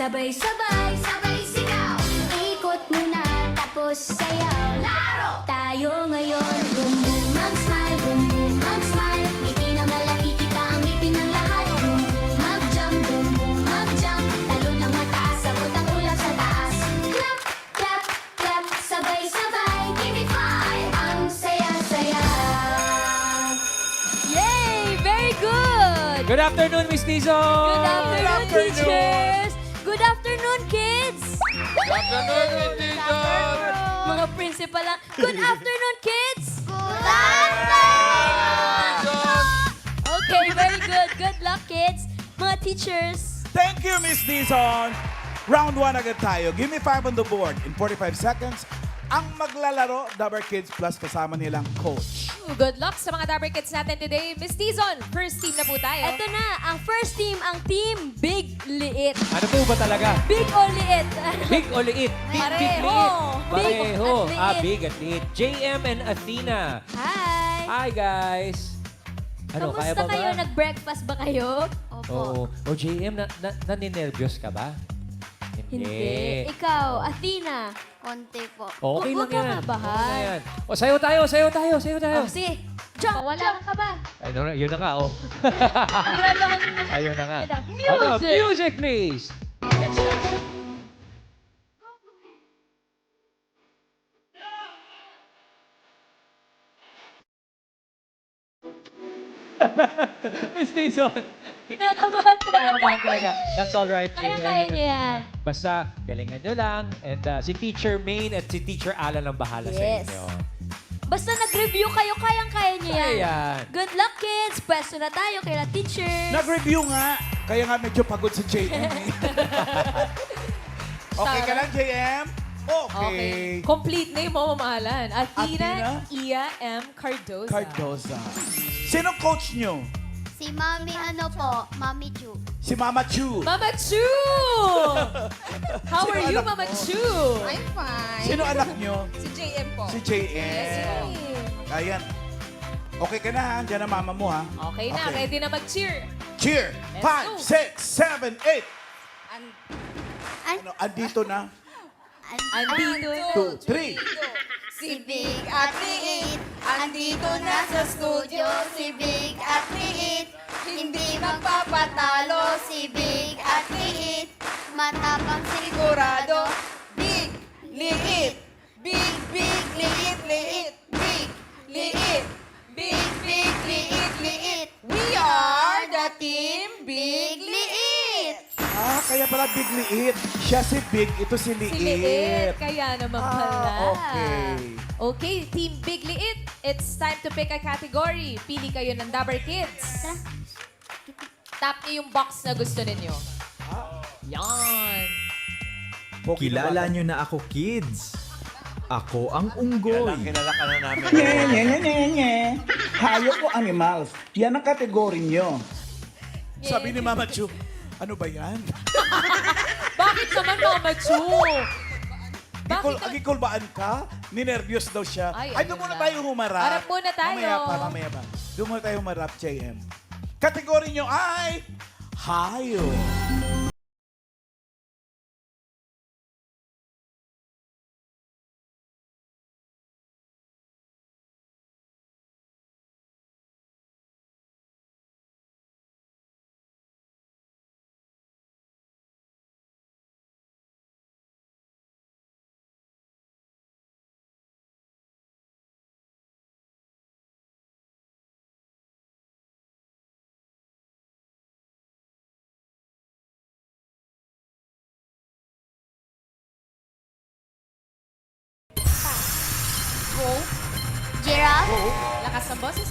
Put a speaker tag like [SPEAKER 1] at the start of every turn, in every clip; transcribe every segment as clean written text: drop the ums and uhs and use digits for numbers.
[SPEAKER 1] Sabay-sabay, sabay sigaw. Ikot muna, tapos sayaw. Laro! Tayo ngayon. Boom boom ang smile, boom boom ang smile. Ngiti na malaki kita ang ngiti ng lahat. Boom boom mag-jump, talo ng mataas, sabot ang ulap sa taas. Clap, clap, clap, sabay-sabay. Give it five, ang saya-saya.
[SPEAKER 2] Yay! Very good!
[SPEAKER 3] Good afternoon, Miss Dizon!
[SPEAKER 2] Good afternoon, teachers! Good afternoon, kids!
[SPEAKER 4] Good afternoon, Miss Dizon!
[SPEAKER 2] Mga principal lang. Good afternoon, kids!
[SPEAKER 1] Good afternoon!
[SPEAKER 2] Okay, very good. Good luck, kids. Mga teachers.
[SPEAKER 5] Thank you, Miss Dizon. Round 1 agad tayo. Give me 5 on the board. In 45 seconds, ang maglalaro, Dabber Kids plus kasama nilang coach.
[SPEAKER 6] Good luck sa mga Dabber Kids natin today. Miss Dizon, first team na po tayo.
[SPEAKER 2] Ito na, ang first team, ang team Big Liit.
[SPEAKER 3] Ano po ba talaga?
[SPEAKER 2] Big o Liit?
[SPEAKER 3] Big o liit? Big, big,
[SPEAKER 2] Pareho.
[SPEAKER 3] liit.
[SPEAKER 2] Big
[SPEAKER 3] Pareho.
[SPEAKER 2] at liit.
[SPEAKER 3] Big at liit. JM and Athena.
[SPEAKER 2] Hi!
[SPEAKER 3] Hi, guys. Ano, kaya
[SPEAKER 2] Kamusta
[SPEAKER 3] ba
[SPEAKER 2] kayo?
[SPEAKER 3] ba?
[SPEAKER 2] Nag-breakfast ba kayo?
[SPEAKER 3] Oo. O, JM, naninervyos ka ba?
[SPEAKER 2] Hindi. Ikaw, Athena.
[SPEAKER 1] Konti po.
[SPEAKER 3] Okay lang
[SPEAKER 2] Huwag ka
[SPEAKER 3] yan.
[SPEAKER 2] kabahan.
[SPEAKER 3] Okay lang yan. O, sayo tayo, sayo tayo, sayo tayo.
[SPEAKER 2] Oh, sige. Jump! Wala ka ba?
[SPEAKER 3] Ay, no, yun na nga, oh. Ayun na nga.
[SPEAKER 2] Music!
[SPEAKER 3] Ano, music, please. Miss Dizon.
[SPEAKER 2] Kinakabahan ka.
[SPEAKER 3] That's all right.
[SPEAKER 2] Kaya niya yan.
[SPEAKER 3] Basta, galingan nyo lang. And si Teacher Maine at si Teacher Alan ang bahala sa
[SPEAKER 2] Yes.
[SPEAKER 3] inyo.
[SPEAKER 2] Basta nag-review kayo, kayang-kaya niya yan.
[SPEAKER 3] Ayan.
[SPEAKER 2] Good luck, kids! Pwesto na tayo kay teachers.
[SPEAKER 5] Nag-review nga. Kaya nga medyo pagod si JM. Okay ka lang, JM? Okay.
[SPEAKER 6] Complete na yung mamamahalan.
[SPEAKER 5] Athena?
[SPEAKER 6] Athena Ia M. Cardoza.
[SPEAKER 5] Cardoza. Sinong coach nyo?
[SPEAKER 1] Si Mami ano po? Mami Chu.
[SPEAKER 5] Si Mama Chu.
[SPEAKER 6] Mama Chu! How
[SPEAKER 5] Sino
[SPEAKER 6] are you,
[SPEAKER 5] anak
[SPEAKER 6] Mama
[SPEAKER 5] mo?
[SPEAKER 6] Chu?
[SPEAKER 7] I'm fine.
[SPEAKER 5] Sino anak nyo?
[SPEAKER 7] Si JM po.
[SPEAKER 5] Si JM. Ayan. Okay ka na ha? Diyan ang mama mo ha?
[SPEAKER 6] Okay na, ready na mag-cheer.
[SPEAKER 5] Cheer!
[SPEAKER 6] Let's
[SPEAKER 5] 5, 6, 7, 8.
[SPEAKER 7] An-
[SPEAKER 5] Ano, andito na.
[SPEAKER 6] Andito.
[SPEAKER 5] 2, 3.
[SPEAKER 7] si Big at Liit, andito na sa studio. Si Big at Liit, hindi magpapatalo. Si Big at Liit, matapang sigurado. Big, Liit, Big, Big, Liit, Liit, Big, Liit, Big, Big, Liit, Liit. We are the team Big Liit.
[SPEAKER 5] Ah, kaya pala Big Liit. Siya si Big, ito si Liit.
[SPEAKER 6] Si Liit. Kaya naman pala.
[SPEAKER 5] Okay.
[SPEAKER 6] Okay, Team Big Liit, it's time to pick a category. Pili kayo ng Dabber Kids. Tap niyo yung box na gusto ninyo. Yan.
[SPEAKER 5] Okay
[SPEAKER 8] Kilala
[SPEAKER 5] naman.
[SPEAKER 8] nyo na ako, kids. Ako ang unggoy.
[SPEAKER 4] Kilala ka na namin.
[SPEAKER 9] Nye. Hayop o animals? Yan ang kategory nyo.
[SPEAKER 5] Sabi ni Mama Chu, ano ba yan?
[SPEAKER 6] Bakit naman, Mama Chu?
[SPEAKER 5] Agikulbaan ka? Ninervyos daw siya.
[SPEAKER 6] Ay,
[SPEAKER 5] Ay,
[SPEAKER 6] ayun
[SPEAKER 5] doon muna
[SPEAKER 6] lang.
[SPEAKER 5] tayo humarap.
[SPEAKER 6] Harap muna tayo.
[SPEAKER 5] Mamaya pa. Doon muna tayo humarap, JM. Kategory nyo ay hayop.
[SPEAKER 1] Giraffe.
[SPEAKER 6] Lakas ng boses.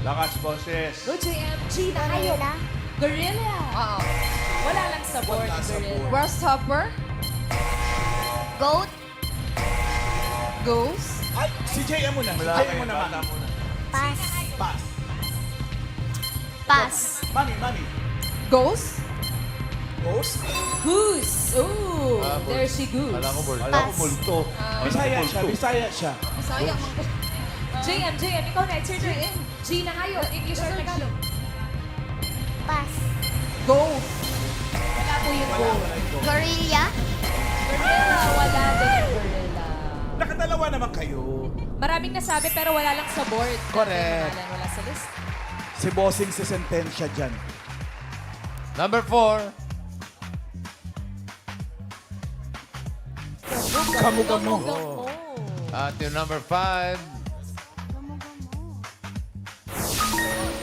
[SPEAKER 4] Lakas boses.
[SPEAKER 6] Go, JM. Gina. Ayun na. Gorilla.
[SPEAKER 7] Oo.
[SPEAKER 6] Wala lang sa board.
[SPEAKER 5] Wala sa
[SPEAKER 6] Gorilla.
[SPEAKER 5] board.
[SPEAKER 7] Grasshopper,
[SPEAKER 1] Goat.
[SPEAKER 7] ghost,
[SPEAKER 5] Ay, si JM muna. Si
[SPEAKER 4] Wala
[SPEAKER 5] JM
[SPEAKER 4] kayo,
[SPEAKER 5] muna,
[SPEAKER 4] bata
[SPEAKER 5] mami.
[SPEAKER 4] muna.
[SPEAKER 1] Pass.
[SPEAKER 5] Pass.
[SPEAKER 1] Pass.
[SPEAKER 5] Mami.
[SPEAKER 7] ghost,
[SPEAKER 5] Ghost.
[SPEAKER 6] Goose. Ooh, there she goes.
[SPEAKER 4] Kala ko
[SPEAKER 1] Pass.
[SPEAKER 4] multo.
[SPEAKER 5] Bisaya siya. Bisaya siya.
[SPEAKER 7] Bisaya,
[SPEAKER 6] JM, ikaw na. It's your turn. Gina, hayo. English or Tagalog?
[SPEAKER 1] Pass.
[SPEAKER 7] ghost,
[SPEAKER 6] po yung go?
[SPEAKER 7] Gorilla.
[SPEAKER 6] Gorilla, wala din yung gorilla.
[SPEAKER 5] Nakadalawa naman kayo.
[SPEAKER 6] Maraming nasabi pero wala lang sa board.
[SPEAKER 5] Correct.
[SPEAKER 6] Wala sa list.
[SPEAKER 5] Si Bossing si sentensya dyan.
[SPEAKER 4] Number 4.
[SPEAKER 5] Kamu-kamu.
[SPEAKER 4] At yung number 5.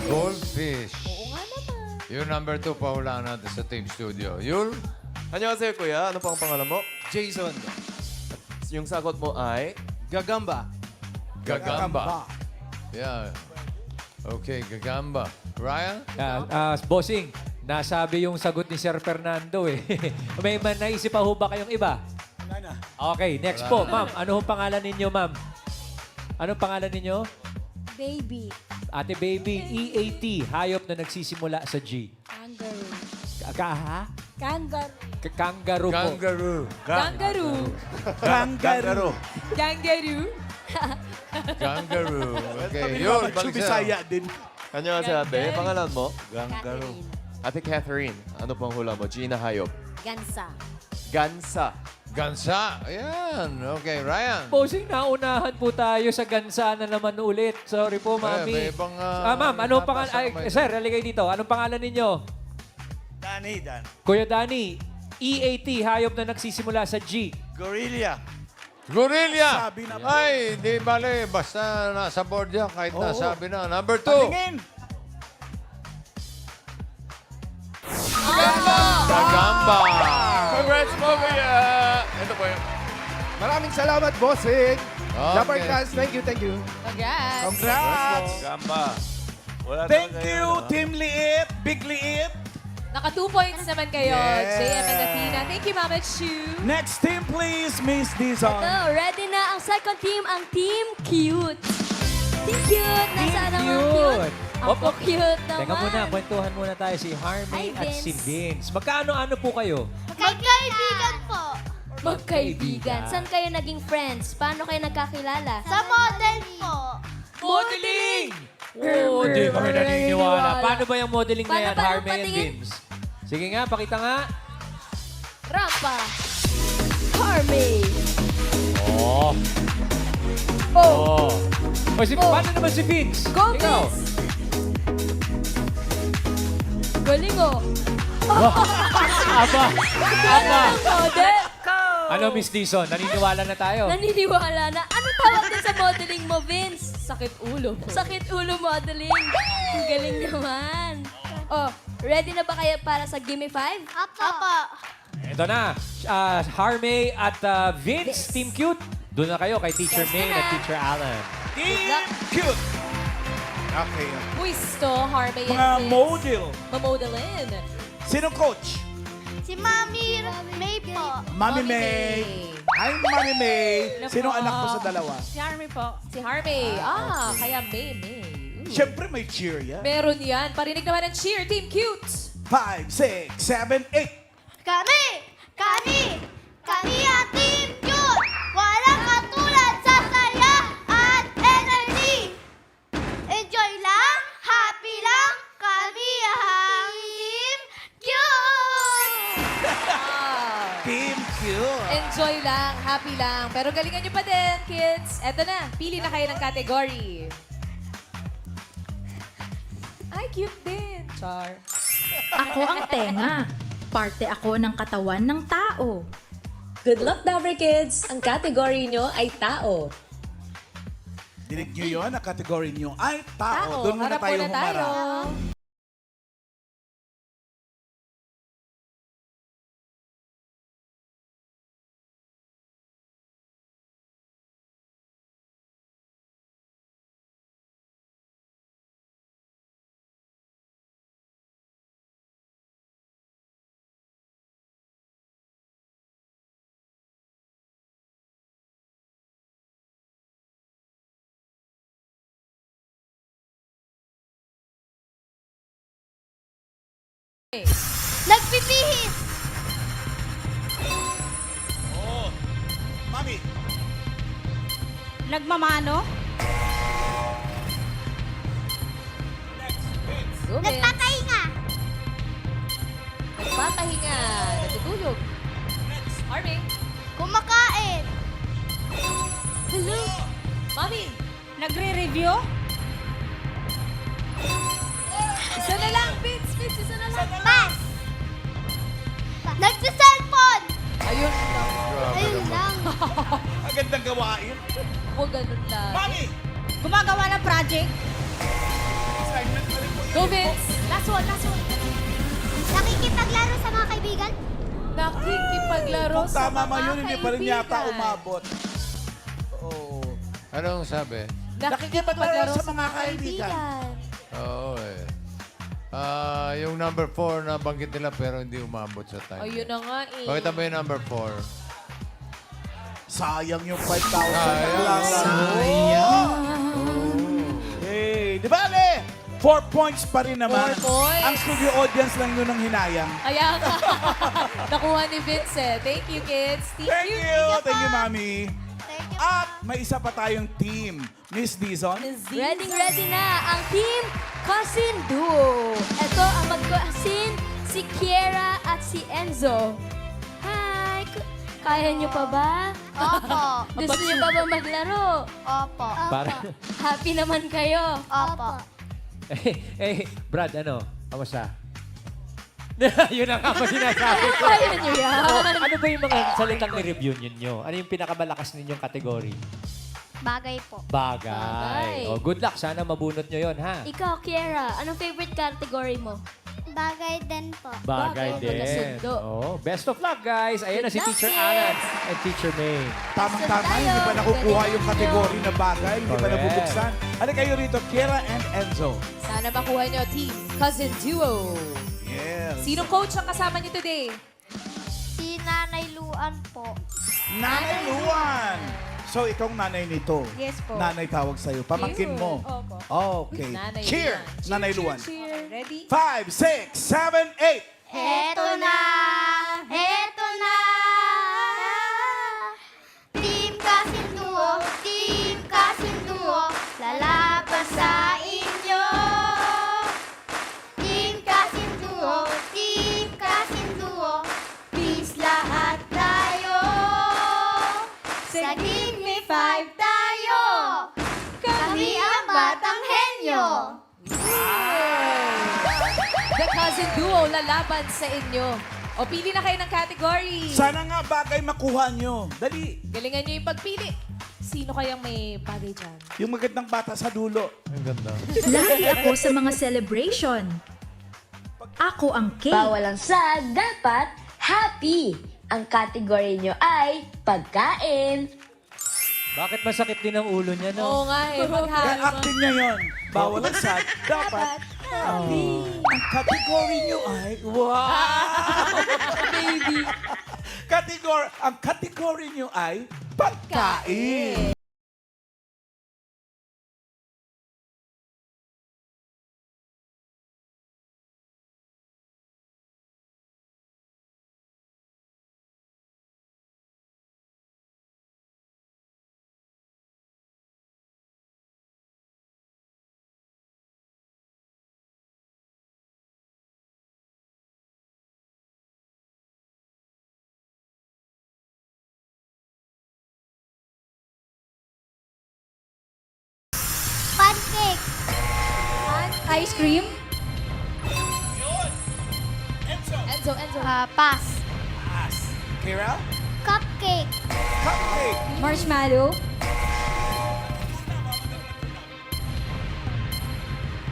[SPEAKER 4] Goldfish.
[SPEAKER 6] Oo nga naman.
[SPEAKER 4] Yung number 2, pahulaan natin sa Team Studio. Yul?
[SPEAKER 10] Annyeonghaseyo, kuya. Ano pang pangalan mo?
[SPEAKER 3] Jason.
[SPEAKER 10] Yung sagot mo ay...
[SPEAKER 3] Gagamba.
[SPEAKER 4] Gagamba. Yeah. Okay, Gagamba. Ryan?
[SPEAKER 3] Bossing, nasabi yung sagot ni Sir Fernando eh. May naisip pa ho ba kayong iba?
[SPEAKER 5] Wala na.
[SPEAKER 3] Okay, next po. Ma'am, ano hong pangalan ninyo, ma'am? Anong pangalan ninyo?
[SPEAKER 2] Baby.
[SPEAKER 3] Ate Baby, EAT, hayop na nagsisimula sa G.
[SPEAKER 2] Kangaroo.
[SPEAKER 3] Ha?
[SPEAKER 2] Kangaroo.
[SPEAKER 3] Kangaroo po.
[SPEAKER 4] Kangaroo.
[SPEAKER 6] Kangaroo.
[SPEAKER 5] Kangaroo.
[SPEAKER 6] Kangaroo.
[SPEAKER 4] Kangaroo. Okay, Yul, balik
[SPEAKER 5] Bisaya
[SPEAKER 4] sa'yo.
[SPEAKER 5] din.
[SPEAKER 10] Annyeonghaseyo, ate.
[SPEAKER 6] Gangan.
[SPEAKER 10] Pangalan mo? Gangaro. Ate Catherine, ano pang hula mo? Gina Hayop.
[SPEAKER 2] Gansa.
[SPEAKER 10] Gansa.
[SPEAKER 4] Gansa. Ayan. Okay, Ryan.
[SPEAKER 3] Bossing, naunahan po tayo sa gansa na naman ulit. Sorry po, mami.
[SPEAKER 4] may ibang,
[SPEAKER 3] ma'am, anong pangalan?
[SPEAKER 4] nabasa
[SPEAKER 3] Ay,
[SPEAKER 4] ko may-
[SPEAKER 3] sir, haligay dito. Anong pangalan ninyo?
[SPEAKER 9] Dani, Dan.
[SPEAKER 3] Kuya Danny, EAT, hayop na nagsisimula sa G.
[SPEAKER 9] Gorilla.
[SPEAKER 4] Gorilla.
[SPEAKER 5] Sabi na po.
[SPEAKER 4] Ay, di bale. Basta nasa board yan. Kahit
[SPEAKER 5] Oo.
[SPEAKER 4] nasabi na. Number 2.
[SPEAKER 5] Patingin.
[SPEAKER 4] Gagamba.
[SPEAKER 10] Congrats po, kuya! Ito po yung...
[SPEAKER 9] Maraming salamat, bossing.
[SPEAKER 4] Okay.
[SPEAKER 9] thank you, thank you.
[SPEAKER 6] Congrats.
[SPEAKER 5] Congrats.
[SPEAKER 10] Gamba. Wala
[SPEAKER 5] Thank
[SPEAKER 10] talaga
[SPEAKER 5] you,
[SPEAKER 10] yun,
[SPEAKER 5] Team Liit, Big Liit.
[SPEAKER 6] Naka 2 points naman kayo,
[SPEAKER 5] Yes.
[SPEAKER 6] JM and Athena. Thank you, Mama Chu.
[SPEAKER 5] Next team, please, Miss Dizon.
[SPEAKER 2] So, ready na ang second team, ang Team Cute. Team Cute! Nasaan ang mga cute? Ang
[SPEAKER 3] Opo.
[SPEAKER 2] cute naman.
[SPEAKER 3] Teka muna, kwentuhan muna tayo si Harmay
[SPEAKER 2] Hi,
[SPEAKER 3] at si
[SPEAKER 2] Vince.
[SPEAKER 3] Vince. Magkaano-ano po kayo?
[SPEAKER 7] Magkaibigan po.
[SPEAKER 2] Magkaibigan. Saan kayo naging friends? Paano kayo nagkakilala?
[SPEAKER 7] Sa model po.
[SPEAKER 3] Modeling! Oo, di kami naniniwala. Paano ba yung modeling na
[SPEAKER 2] Paano
[SPEAKER 3] yan,
[SPEAKER 2] ba
[SPEAKER 3] Harmay and
[SPEAKER 2] patingin?
[SPEAKER 3] Vince? Sige nga, pakita nga.
[SPEAKER 2] Rampa. Harmony.
[SPEAKER 3] Oh. Oh. O, paano naman si Vince?
[SPEAKER 2] Go,
[SPEAKER 3] Ikaw.
[SPEAKER 2] Vince! Galing oh.
[SPEAKER 3] Aba. Aba.
[SPEAKER 2] Model.
[SPEAKER 3] Ano, Miss Dizon? Naniniwala na tayo?
[SPEAKER 2] Naniniwala na. Ano tawag din sa modeling mo, Vince?
[SPEAKER 6] Sakit ulo po.
[SPEAKER 2] Sakit ulo modeling. Ang galing naman. Oh, ready na ba kayo para sa Gimme 5?
[SPEAKER 7] Apo.
[SPEAKER 3] Ito na. Harmay at Vince, Team Cute. Doon na kayo kay Teacher May at Teacher Alan.
[SPEAKER 5] Team Cute. Okay.
[SPEAKER 6] Puisto, Harvey
[SPEAKER 5] Mga
[SPEAKER 6] and Vince.
[SPEAKER 5] model.
[SPEAKER 6] Mamodelin.
[SPEAKER 5] Sino coach?
[SPEAKER 7] Si Mami May po.
[SPEAKER 5] Mami May. Hi, Mami May.
[SPEAKER 6] Hello
[SPEAKER 5] Sino
[SPEAKER 6] po.
[SPEAKER 5] anak mo sa dalawa?
[SPEAKER 6] Si Harvey po. Si Harvey. Kaya May. Ooh.
[SPEAKER 5] Siyempre may cheer yan.
[SPEAKER 6] Meron yan. Parinig naman ng cheer. Team Cute.
[SPEAKER 5] 5, 6, 7, 8.
[SPEAKER 7] Kami ang Team Cute. Walang katulad sa saya at energy. Enjoy lang, happy lang, kami ang Team Cute.
[SPEAKER 5] Team Cute.
[SPEAKER 6] Enjoy lang, happy lang. Pero galingan nyo pa din, kids. Eto na, pili na kayo ng category. Ay, cute din. Char.
[SPEAKER 11] Ako ang tenga. Parte ako ng katawan ng tao.
[SPEAKER 12] Good luck, Dabber Kids! Ang category nyo ay tao.
[SPEAKER 5] Dinig nyo yun, ang kategory nyo ay tao.
[SPEAKER 6] Tao,
[SPEAKER 5] Doon muna
[SPEAKER 6] harap
[SPEAKER 5] tayo
[SPEAKER 6] muna tayo.
[SPEAKER 5] humarap.
[SPEAKER 7] Nagpipihis.
[SPEAKER 5] Oh. Mami.
[SPEAKER 11] Nagmamano?
[SPEAKER 5] Next, Vince.
[SPEAKER 6] Go, Vince.
[SPEAKER 7] Nagpapahinga.
[SPEAKER 2] Nagpapahinga.
[SPEAKER 6] nagpapahinga. Natutulog. Army.
[SPEAKER 7] Kumakain.
[SPEAKER 2] Hello?
[SPEAKER 6] Mami.
[SPEAKER 2] Nagre-review?
[SPEAKER 6] Isa na lang, Vince. Vince, isa na lang.
[SPEAKER 7] Pass. Nagsa-cellphone.
[SPEAKER 6] Ayun lang.
[SPEAKER 4] Grabe
[SPEAKER 7] Ayun
[SPEAKER 4] naman.
[SPEAKER 7] lang.
[SPEAKER 5] Magandang gawain.
[SPEAKER 6] Huwag ganun lang.
[SPEAKER 5] Mami!
[SPEAKER 2] Gumagawa ng project?
[SPEAKER 5] Assignment na rin po
[SPEAKER 6] Go, Vince. Last one, last one.
[SPEAKER 7] Nakikipaglaro sa mga kaibigan.
[SPEAKER 6] Nakikipaglaro
[SPEAKER 5] Kung
[SPEAKER 6] sa
[SPEAKER 5] tama
[SPEAKER 6] mga
[SPEAKER 5] man yun, hindi pa rin yata
[SPEAKER 6] kaibigan.
[SPEAKER 5] umabot. Oo.
[SPEAKER 4] Anong sabi?
[SPEAKER 5] Nakikipaglaro sa mga kaibigan.
[SPEAKER 4] Oo eh. Yung number 4 na banggit nila pero hindi umabot sa time.
[SPEAKER 6] Ayun na nga eh.
[SPEAKER 4] Pakita mo yung number 4.
[SPEAKER 5] Sayang yung 5,000.
[SPEAKER 4] Sayang.
[SPEAKER 5] Sayang. Hey, di ba, Ale? 4 points pa rin naman.
[SPEAKER 6] 4 points.
[SPEAKER 5] Ang studio audience lang yun ang hinayang.
[SPEAKER 6] Kaya nga. Nakuha ni Vince eh. Thank you, kids.
[SPEAKER 5] Thank you. Thank you, Mami.
[SPEAKER 7] Thank you.
[SPEAKER 5] At may isa pa tayong team. Miss Dizon.
[SPEAKER 2] Ready na ang Team Cousin Duo. Ito ang mag-cousin, si Kiera at si Enzo. Hi! Kaya niyo pa ba?
[SPEAKER 7] Opo.
[SPEAKER 2] Gusto niyo pa ba maglaro?
[SPEAKER 7] Opo.
[SPEAKER 3] Para,
[SPEAKER 2] Happy naman kayo.
[SPEAKER 7] Opo.
[SPEAKER 3] Brad, ano? Kamusta? Yun ang ako sinasabi ko.
[SPEAKER 2] Kaya niyo yan.
[SPEAKER 3] Ano ba yung mga salitang ni-review nyo? Ano yung pinakamalakas ninyong kategory?
[SPEAKER 7] Bagay po.
[SPEAKER 3] Bagay.
[SPEAKER 2] Bagay.
[SPEAKER 3] Oh, good luck. Sana mabunot nyo yon ha?
[SPEAKER 2] Ikaw, Kiera, anong favorite category mo?
[SPEAKER 7] Bagay din po.
[SPEAKER 3] Bagay din.
[SPEAKER 2] magkasundo.
[SPEAKER 3] Oh, best of luck, guys. Ayan na si
[SPEAKER 2] Good luck,
[SPEAKER 3] Teacher
[SPEAKER 2] kids.
[SPEAKER 3] Alan and Teacher May.
[SPEAKER 5] Tamang-tama,
[SPEAKER 2] tayo.
[SPEAKER 5] hindi pa nakukuha yung
[SPEAKER 2] Galing
[SPEAKER 5] kategory na bagay. Hindi pa
[SPEAKER 3] Correct.
[SPEAKER 5] nabubuksan. Ano kayo rito, Kiera and Enzo?
[SPEAKER 6] Sana makuha nyo, Team Cousin Duo.
[SPEAKER 5] Yes.
[SPEAKER 6] Sinong coach ang kasama nyo today?
[SPEAKER 7] Si Nanay Luan po.
[SPEAKER 5] Nanay Luan. So, ikaw ang nanay nito.
[SPEAKER 7] Yes po.
[SPEAKER 5] Nanay tawag sa'yo. Pamangkin mo.
[SPEAKER 6] Opo.
[SPEAKER 5] Okay.
[SPEAKER 6] Nanay
[SPEAKER 5] Cheer!
[SPEAKER 6] Luan.
[SPEAKER 5] Nanay Luan.
[SPEAKER 6] Cheer. Ready?
[SPEAKER 5] 5, 6, 7, 8.
[SPEAKER 7] Heto na! Heto na! Team Kasinduo! Team Kasinduo! Lalaban sa inyo! Team Kasinduo! Team Kasinduo! Please lahat tayo! Sa Give Me 5 tayo! Kami ang batang henyo!
[SPEAKER 6] The Cousin Duo lalaban sa inyo. O pili na kayo ng category.
[SPEAKER 5] Sana nga bagay makuha nyo. Dali.
[SPEAKER 6] Galingan nyo yung pagpili. Sino kayang may bagay dyan?
[SPEAKER 5] Yung magandang bata sa dulo.
[SPEAKER 4] Ang ganda.
[SPEAKER 11] Lagi ako sa mga celebration. Ako ang cake.
[SPEAKER 12] Bawalan sa dapat happy. Ang category nyo ay pagkain.
[SPEAKER 3] Bakit masakit din ang ulo niya, no?
[SPEAKER 6] Oo nga eh.
[SPEAKER 5] Kaya
[SPEAKER 6] Maghalo.
[SPEAKER 5] acting niya yun. Bawal ang sad. Dapat. Ang category nyo ay... Wow!
[SPEAKER 6] Baby.
[SPEAKER 5] Ang category nyo ay pagkain.
[SPEAKER 7] Pancake!
[SPEAKER 2] Ice cream?
[SPEAKER 6] Enzo, Enzo.
[SPEAKER 7] Pass.
[SPEAKER 5] Pass. Kira?
[SPEAKER 7] Cupcake.
[SPEAKER 5] Cupcake.
[SPEAKER 2] Marshmallow?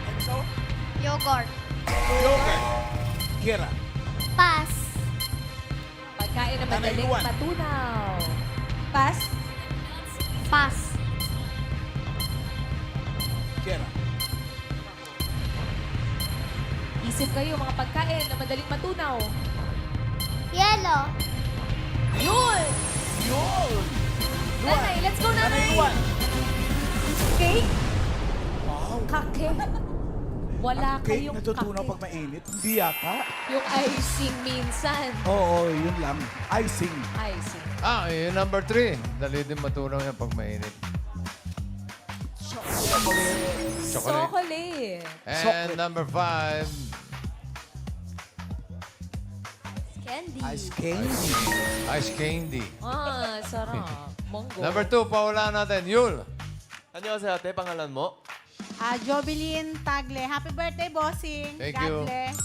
[SPEAKER 5] Enzo?
[SPEAKER 7] Yogurt.
[SPEAKER 5] Yogurt. Kira?
[SPEAKER 7] Pass.
[SPEAKER 6] Pagkain na
[SPEAKER 5] Nanay
[SPEAKER 6] madaling
[SPEAKER 5] Luan.
[SPEAKER 6] matunaw. Pass.
[SPEAKER 7] Pass.
[SPEAKER 5] Kira?
[SPEAKER 6] Isip kayo mga pagkain na madaling matunaw.
[SPEAKER 7] Yellow.
[SPEAKER 6] Yun!
[SPEAKER 5] Yun!
[SPEAKER 6] Nanay, let's go,
[SPEAKER 5] Nanay
[SPEAKER 6] nanay!
[SPEAKER 5] Luan.
[SPEAKER 6] Cake?
[SPEAKER 5] Wow.
[SPEAKER 6] Kake. Wala
[SPEAKER 5] Ang cake
[SPEAKER 6] kayong
[SPEAKER 5] natutunaw
[SPEAKER 6] kake.
[SPEAKER 5] pag mainit? Hindi yata.
[SPEAKER 6] Yung icing minsan.
[SPEAKER 5] Oo, yun lang. Icing.
[SPEAKER 6] Icing.
[SPEAKER 4] Yung number 3. Dali din matunaw yan pag mainit. Chocolate.
[SPEAKER 6] Chocolate.
[SPEAKER 4] And number 5.
[SPEAKER 2] candy.
[SPEAKER 5] Ice candy.
[SPEAKER 4] Ice candy.
[SPEAKER 6] Sarap. Monggo.
[SPEAKER 4] Number 2, pahulaan natin. Yul.
[SPEAKER 10] 안녕하세요, ate. Pangalan mo?
[SPEAKER 7] Jovelyn Tagle. Happy birthday, bossing.
[SPEAKER 4] Thank
[SPEAKER 7] God
[SPEAKER 4] you.
[SPEAKER 7] bless.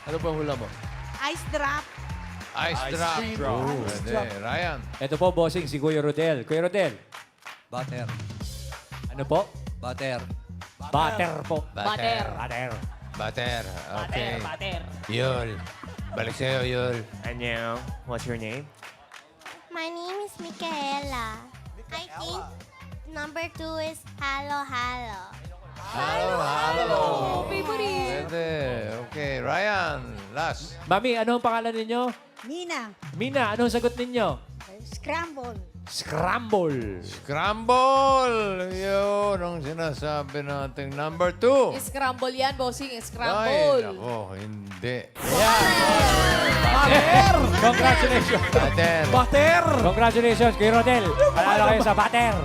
[SPEAKER 10] Ano pang hula mo?
[SPEAKER 7] Ice drop.
[SPEAKER 4] Ice drop. Pwede. Ryan.
[SPEAKER 3] Ito po, bossing, si Kuya Rodel. Kuya Rodel.
[SPEAKER 8] Butter.
[SPEAKER 3] Ano po?
[SPEAKER 8] Butter.
[SPEAKER 3] Butter po.
[SPEAKER 6] Butter.
[SPEAKER 3] Butter.
[SPEAKER 4] Butter. Okay.
[SPEAKER 6] Butter.
[SPEAKER 4] Yul. Balik sa'yo, Yul.
[SPEAKER 10] 안녕. What's your name?
[SPEAKER 1] My name is Micaela. I think number 2 is Halo Halo.
[SPEAKER 4] Halo.
[SPEAKER 6] Favorite.
[SPEAKER 4] Pwede. Okay. Ryan. Last.
[SPEAKER 3] Mami, ano ang pangalan ninyo?
[SPEAKER 7] Nina.
[SPEAKER 3] Mina, ano ang sagot ninyo?
[SPEAKER 7] Scramble.
[SPEAKER 3] Scramble.
[SPEAKER 4] Scramble. Yun ang sinasabi nating number 2.
[SPEAKER 6] Scramble yan, bossing.
[SPEAKER 4] Ay,
[SPEAKER 6] Scramble.
[SPEAKER 4] nako. Hindi.
[SPEAKER 5] Butter!
[SPEAKER 3] Congratulations.
[SPEAKER 4] Butter.
[SPEAKER 5] Butter!
[SPEAKER 3] Congratulations, Kuya Rodel. Panalo kayo sa butter.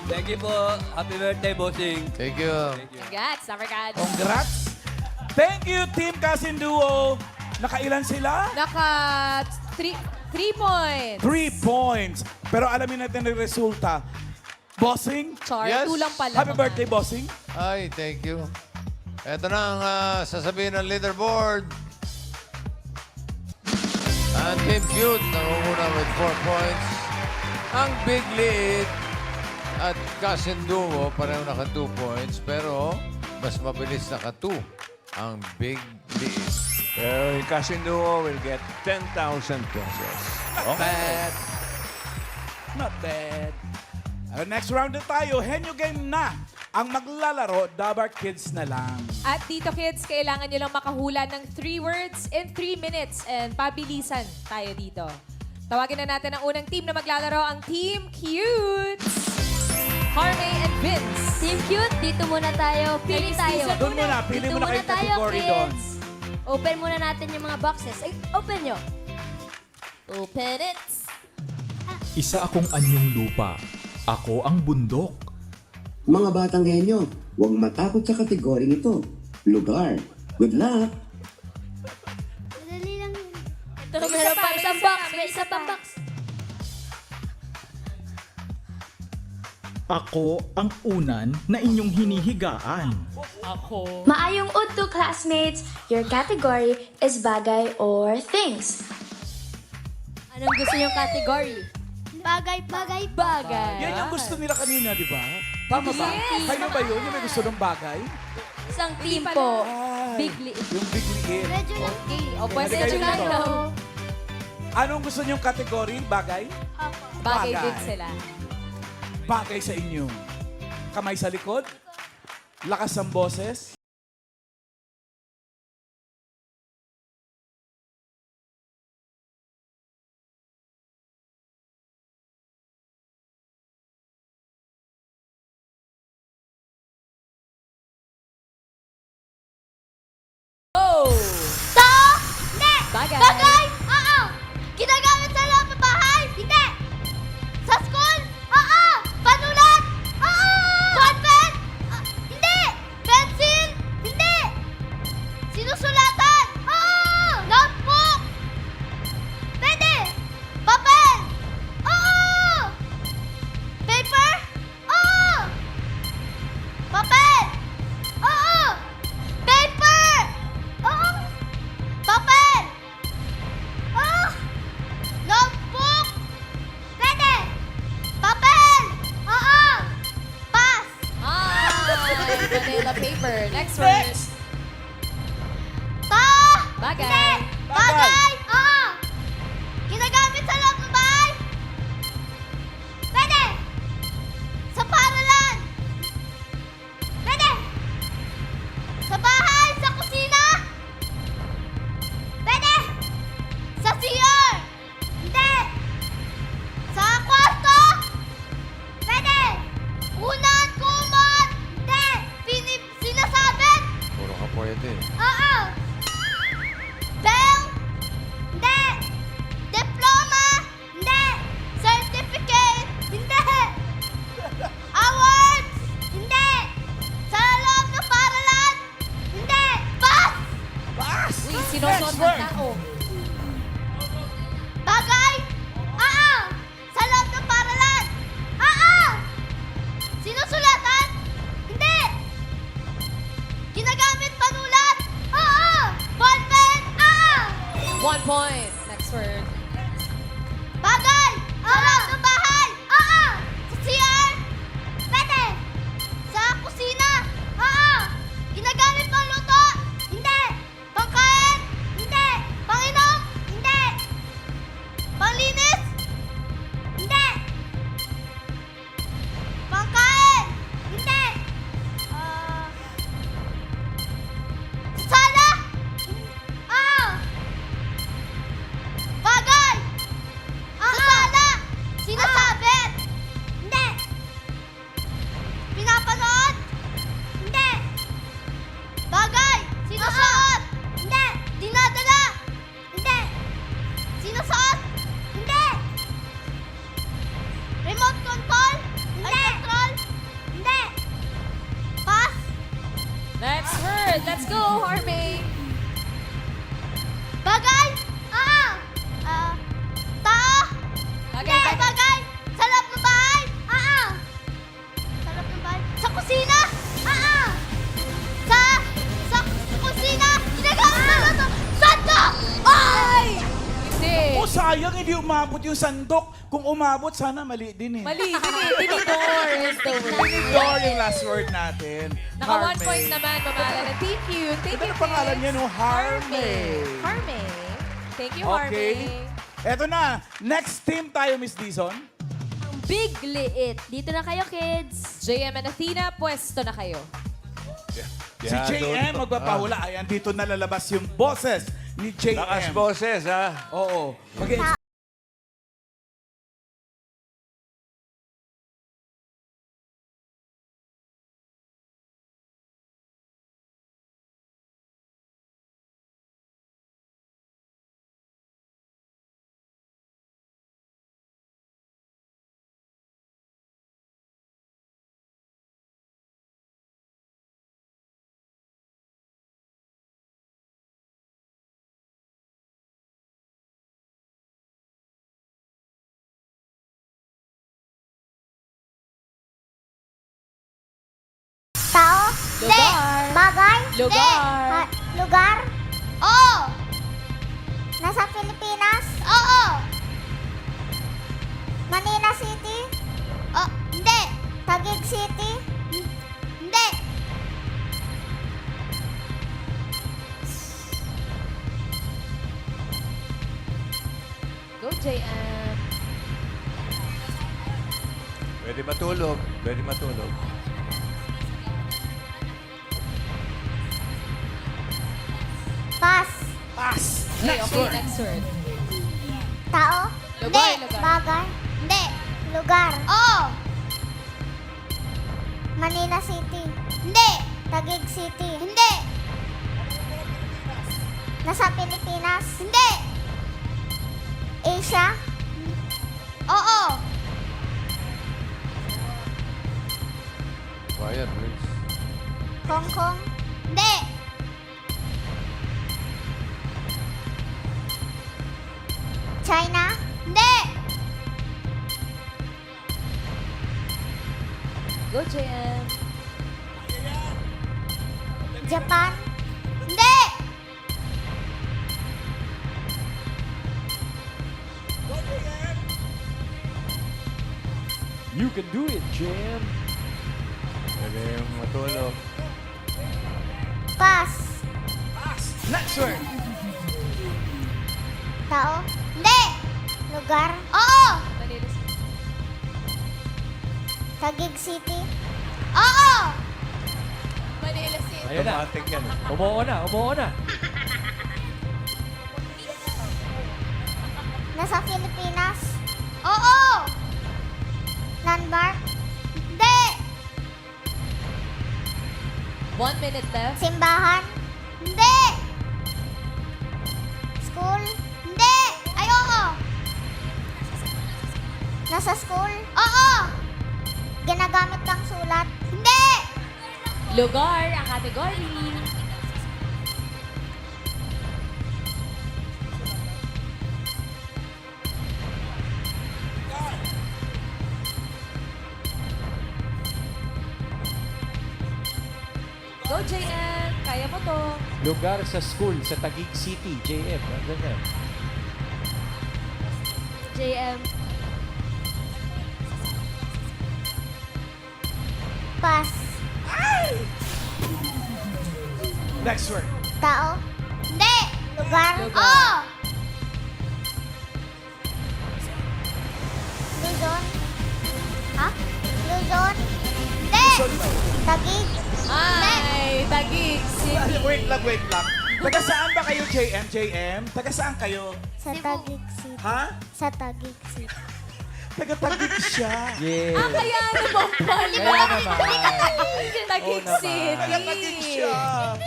[SPEAKER 8] Thank you po. Happy birthday, bossing.
[SPEAKER 4] Thank you.
[SPEAKER 6] Congrats, Africans.
[SPEAKER 5] Congrats! Thank you, Team Cousin Duo. Nakailan sila?
[SPEAKER 6] Naka 3 points.
[SPEAKER 5] 3 points. Pero alamin natin ang resulta. Bossing,
[SPEAKER 6] Char,
[SPEAKER 4] Yes.
[SPEAKER 6] 2 lang pala.
[SPEAKER 5] happy birthday, Bossing.
[SPEAKER 4] Ay, thank you. Ito na ang sasabihin ng leaderboard. Ang Team Cute nangunguna with 4 points. Ang Big Lead at Cousin Duo pareho naka 2 points. Pero mas mabilis naka 2 ang Big Lead.
[SPEAKER 13] Well, Cousin Duo will get 10,000 pesos.
[SPEAKER 5] Bad. Not bad. Next round na tayo. Henyo game na. Ang maglalaro, Dabar Kids na lang.
[SPEAKER 6] At dito, kids, kailangan nyo lang makahula ng 3 words in 3 minutes. And pabilisan tayo dito. Tawagin na natin ang unang team na maglalaro, ang Team Cute. Harmay and Vince.
[SPEAKER 2] Team Cute, dito muna tayo. Pili
[SPEAKER 6] Ladies,
[SPEAKER 2] tayo.
[SPEAKER 6] listen
[SPEAKER 5] Doon muna, pili
[SPEAKER 2] Dito
[SPEAKER 5] muna kayo
[SPEAKER 2] muna tayo,
[SPEAKER 5] category doon.
[SPEAKER 2] kids. Open muna natin yung mga boxes. Ay, open nyo.
[SPEAKER 6] Open it.
[SPEAKER 8] Isa akong anyong lupa. Ako ang bundok.
[SPEAKER 9] Mga batang henyo, huwag matakot sa kategoring ito. Lugar. Good luck!
[SPEAKER 1] Madali lang yun.
[SPEAKER 2] Ito, meron pa isang box. May isa pang box.
[SPEAKER 8] Ako ang unan na inyong hinihigaan.
[SPEAKER 12] Maayong udto, classmates! Your category is bagay or things.
[SPEAKER 2] Anong gusto yung category?
[SPEAKER 1] Bagay, bagay,
[SPEAKER 2] Bagay.
[SPEAKER 5] Yan yung gusto nila kanina, di ba? Tama ba?
[SPEAKER 2] Yes.
[SPEAKER 5] Kayo ba yun? Yung may gusto ng bagay?
[SPEAKER 2] Isang team po.
[SPEAKER 5] Ay,
[SPEAKER 2] Big liit.
[SPEAKER 5] yung big liit.
[SPEAKER 1] Medyo lang.
[SPEAKER 6] Okay. O, pwede
[SPEAKER 5] Halika
[SPEAKER 6] nyo
[SPEAKER 5] dito.
[SPEAKER 6] lang daw.
[SPEAKER 5] Anong gusto niyong kategory? Bagay?
[SPEAKER 6] Bagay
[SPEAKER 5] Bagay.
[SPEAKER 6] din sila.
[SPEAKER 5] Bagay sa inyo. Kamay sa likod? Lakas ng boses?
[SPEAKER 6] Oh!
[SPEAKER 1] Hindi!
[SPEAKER 6] Bagay.
[SPEAKER 1] Oo! Ginagamit sa loob ng bahay? Hindi! Sa school? Oo! Panulat? Oo! Ballpen? Hindi! Pencil? Hindi! Sinusulatan? Oo! Notebook? Pwede! Papel? Oo! Paper? Oo! Papel? Oo! Paper! Oo! Papel! Oh! Notebook! Pwede! Papel! Oo! Pass!
[SPEAKER 6] Manila paper. Next word.
[SPEAKER 1] Ta!
[SPEAKER 6] Bagay.
[SPEAKER 1] Hindi! Bagay! Oo! Ginagamit sa loob ng bahay? Pwede! Sa paralan? Pwede! Sa bahay? Sa kusina? Pwede! Sa CR? Hindi! Sa kwarto? Pwede! Unan, kumot? Hindi! Sinasabit?
[SPEAKER 4] Puro ka pwede.
[SPEAKER 1] Oo! Bell? Hindi! Diploma? Hindi! Certificate? Hindi! Awards? Hindi! Sa loob ng paralan? Hindi! Pass!
[SPEAKER 5] Pass!
[SPEAKER 6] Uy, sinusunod ng tao.
[SPEAKER 7] Pinapanood? Hindi. Bagay? Sinusuot? Hindi. Dinadala? Hindi. Sinusuot? Hindi. Remote control? Hindi. Ay, control? Hindi. Pass?
[SPEAKER 6] Next word. Let's go, Harvey.
[SPEAKER 7] Bagay? Tao?
[SPEAKER 6] Bagay,
[SPEAKER 7] Hindi,
[SPEAKER 6] bagay.
[SPEAKER 7] bagay. Sa loob ng bahay? Sa loob ng bahay? Sa kusina? Sa kusina? Ginagamit na luto? Sandok! Ay!
[SPEAKER 6] Hindi.
[SPEAKER 5] Oh, sayang, hindi umabot yung sandok. Kung umabot, sana mali din eh.
[SPEAKER 6] Mali. Tinidor is the word.
[SPEAKER 5] Tinidor yung last word natin.
[SPEAKER 6] Naka 1
[SPEAKER 5] Harmay.
[SPEAKER 6] point naman, Mamahala. Thank you. Thank
[SPEAKER 5] Ito
[SPEAKER 6] you,
[SPEAKER 5] na pangalan
[SPEAKER 6] kids.
[SPEAKER 5] niya, no? Harmay.
[SPEAKER 6] Harmay. Thank you,
[SPEAKER 5] Okay.
[SPEAKER 6] Harmay.
[SPEAKER 5] Eto na. Next team tayo, Miss Dizon.
[SPEAKER 2] Ang big liit. Dito na kayo, kids.
[SPEAKER 6] JM and Athena, pwesto na kayo.
[SPEAKER 5] Si JM magpapahula. Ayan, dito na lalabas yung boses ni JM.
[SPEAKER 13] Lakas boses, ha?
[SPEAKER 5] Oo.
[SPEAKER 7] Tao?
[SPEAKER 6] Lugar.
[SPEAKER 7] Hindi. Bagay?
[SPEAKER 6] Lugar.
[SPEAKER 7] Hindi. Lugar? Oo. Nasa Pilipinas? Oo. Manila City? Oh, hindi. Taguig City? Hindi.
[SPEAKER 6] Go, JM.
[SPEAKER 13] Pwede matulog. Pwede matulog.
[SPEAKER 7] Pass.
[SPEAKER 5] Pass.
[SPEAKER 6] Okay, next word.
[SPEAKER 7] Tao?
[SPEAKER 6] Lugar,
[SPEAKER 7] Hindi.
[SPEAKER 6] lugar.
[SPEAKER 7] Bagay? Hindi. Lugar? Oo. Manila City? Hindi. Taguig City? Hindi. Nasa Pilipinas? Hindi. Asia? Oo.
[SPEAKER 4] Quiet, please.
[SPEAKER 7] Hong Kong? Hindi. China? Hindi.
[SPEAKER 6] Go, JM.
[SPEAKER 7] Japan? Hindi.
[SPEAKER 3] You can do it, JM.
[SPEAKER 13] Pwede yung matulog.
[SPEAKER 7] Pass.
[SPEAKER 5] Next word.
[SPEAKER 7] Tao? Hindi. Lugar? Oo.
[SPEAKER 6] Manila City.
[SPEAKER 7] Taguig City? Oo.
[SPEAKER 6] Manila City.
[SPEAKER 3] Ayun na.
[SPEAKER 13] Automatic yan.
[SPEAKER 3] Umuo na, umuo na.
[SPEAKER 7] Nasa Pilipinas? Oo. Landmark? Hindi.
[SPEAKER 6] 1 minute left.
[SPEAKER 7] Simbahan? Hindi. School? Hindi. Ay, oo. Nasa school? Oo. Ginagamit kang sulat? Hindi.
[SPEAKER 6] Lugar, ang category. Go, JM. Kaya mo to.
[SPEAKER 3] Lugar sa school sa Taguig City, JM. Nandun yan.
[SPEAKER 2] JM.
[SPEAKER 7] Pass.
[SPEAKER 5] Next word.
[SPEAKER 7] Tao? Hindi. Lugar?
[SPEAKER 6] Lugar.
[SPEAKER 7] Oo. Luzon? Ha? Luzon? Hindi. Taguig?
[SPEAKER 6] Ay, Taguig City.
[SPEAKER 5] Wait lang. Taga saan ba kayo, JM? Taga saan kayo?
[SPEAKER 7] Sa Taguig City.
[SPEAKER 5] Ha?
[SPEAKER 7] Sa Taguig City.
[SPEAKER 5] Taga-tagig siya.
[SPEAKER 3] Yeah.
[SPEAKER 6] Kaya naman pala.
[SPEAKER 3] Kaya naman.
[SPEAKER 6] Taguig
[SPEAKER 3] Oo naman.
[SPEAKER 6] City.
[SPEAKER 5] Taga-tagig siya.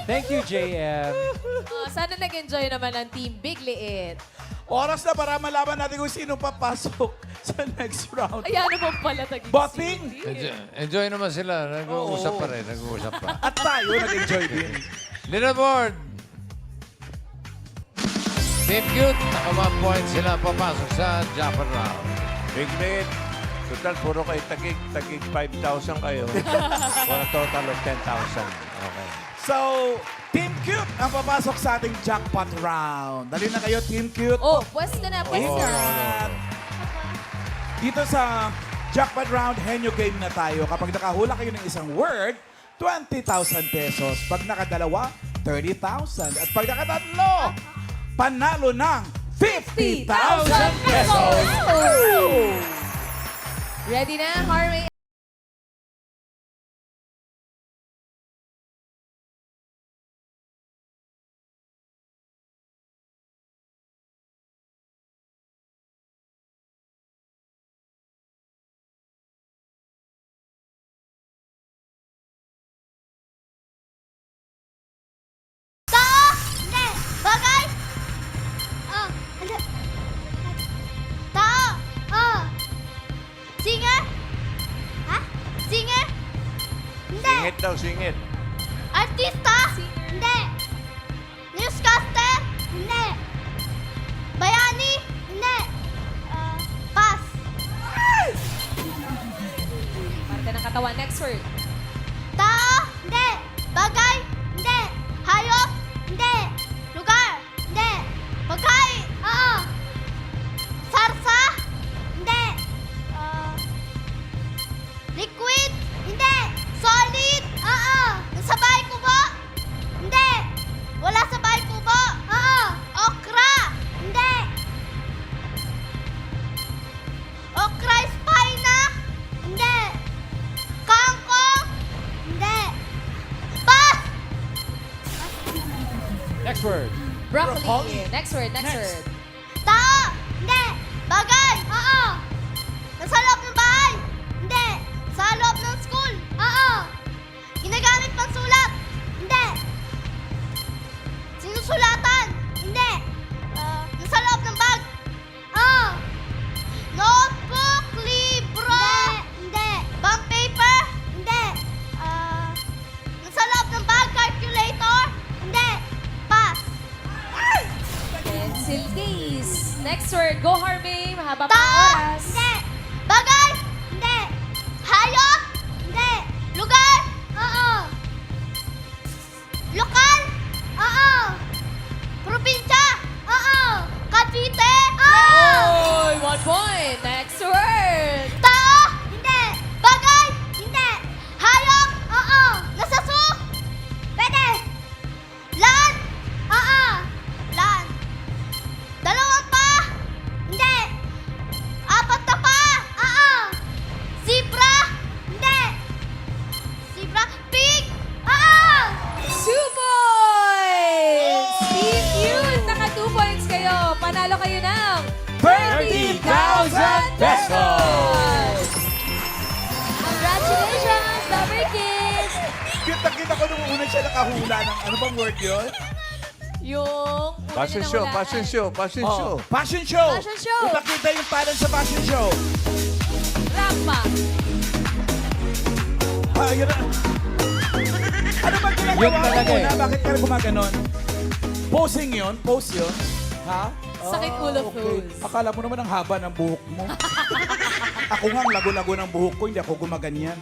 [SPEAKER 3] Thank you, JM.
[SPEAKER 6] Sana nag-enjoy naman ang Team Big Liit.
[SPEAKER 5] Oras na para malaman natin kung sino papasok sa next round.
[SPEAKER 6] Kaya naman pala Taguig
[SPEAKER 5] Bossing!
[SPEAKER 6] City.
[SPEAKER 4] Enjoy naman sila. Nag-uusap pa rin. Nag-uusap pa.
[SPEAKER 5] At tayo nag-enjoy din.
[SPEAKER 4] Leaderboard. Team Cute, naka 1 point sila papasok sa Japan round.
[SPEAKER 13] Big lead. Total, puro kayo tagig 5,000 kayo. For a total of 10,000. Okay.
[SPEAKER 5] So, Team Cute ang papasok sa ating jackpot round. Dali na kayo, Team Cute.
[SPEAKER 6] Oh, pwesto na, pwesto na.
[SPEAKER 5] Ingat. Dito sa jackpot round, henyo game na tayo. Kapag nakahula kayo ng isang word, 20,000 pesos. Pag nakadalawa, 30,000. At pag nakatatlo, panalo ng 50,000 pesos.
[SPEAKER 6] Ready na, Harvey?
[SPEAKER 7] Tao! Hindi! Bagay! Hindi. Tao! Singer? Ha? Singer? Hindi.
[SPEAKER 13] Singit daw, singit.
[SPEAKER 7] Artista? Hindi. Newscaster? Hindi. Bayani? Hindi. Pass.
[SPEAKER 6] Parte ng katawan. Next word.
[SPEAKER 7] Tao? Hindi. Bagay? Hindi. Hayop? Hindi. Lugar? Hindi. Pagkain? Oo. Sarsa? Hindi. Liquid? Hindi. Solid? Oo. Nasa bahay kubo? Hindi. Wala sa bahay kubo? Oo. Okra? Hindi. Okra spina? Hindi. Kangkong? Hindi. Pass!
[SPEAKER 3] Next word.
[SPEAKER 6] Broccoli. Next word, next word.
[SPEAKER 7] Tao? Hindi. Bagay? Oo. Nasa loob ng bahay? Hindi. Sa loob ng school? Oo. Ginagamit pang sulat? Hindi. Sinusulatan? Hindi. Nasa loob ng bag? Oo. Notebook? Libro? Hindi. Bond paper? Hindi. Nasa loob ng bag? Calculator? Hindi. Pass.
[SPEAKER 6] Pencil case. Next word. Go, Harvey. Mahaba pa ang
[SPEAKER 7] Tao?
[SPEAKER 6] oras.
[SPEAKER 7] Hindi. Bagay? Hindi. Hayop? Hindi. Lugar? Oo. Lokal? Oo. Probinsya? Oo. Cavite? Oo.
[SPEAKER 6] Oy, 1 point. Next word.
[SPEAKER 7] Tao? Hindi. Bagay? Hindi. Hayop? Oo. Nasa zoo? Pwede. Land? Oo. Land. Dalawang pa? Hindi. Apat na pa? Oo. Zebra? Hindi. Zebra? Pig? Oo.
[SPEAKER 6] 2 points! Team Cute, naka 2 points kayo. Panalo kayo ng
[SPEAKER 3] 30,000 pesos!
[SPEAKER 2] Congratulations, Double Kids!
[SPEAKER 5] Cute na kita ko nung una siya nakahula ng ano bang word yun?
[SPEAKER 6] Yung...
[SPEAKER 13] Passion show, passion show, passion show.
[SPEAKER 5] Fashion show.
[SPEAKER 2] Fashion show.
[SPEAKER 5] Ipakita yung talent sa fashion show.
[SPEAKER 6] Rampa.
[SPEAKER 5] Yun na. Ano ba ginagawa
[SPEAKER 3] Yung
[SPEAKER 5] mo
[SPEAKER 3] talaga
[SPEAKER 5] muna?
[SPEAKER 3] eh.
[SPEAKER 5] Bakit ka gumaganon? Posing yun? Pose yun? Ha?
[SPEAKER 6] Sakit ulo pose.
[SPEAKER 5] Akala mo naman ang haba ng buhok mo. Ako nga, ang lago-lago ng buhok ko, hindi ako gumaganyan.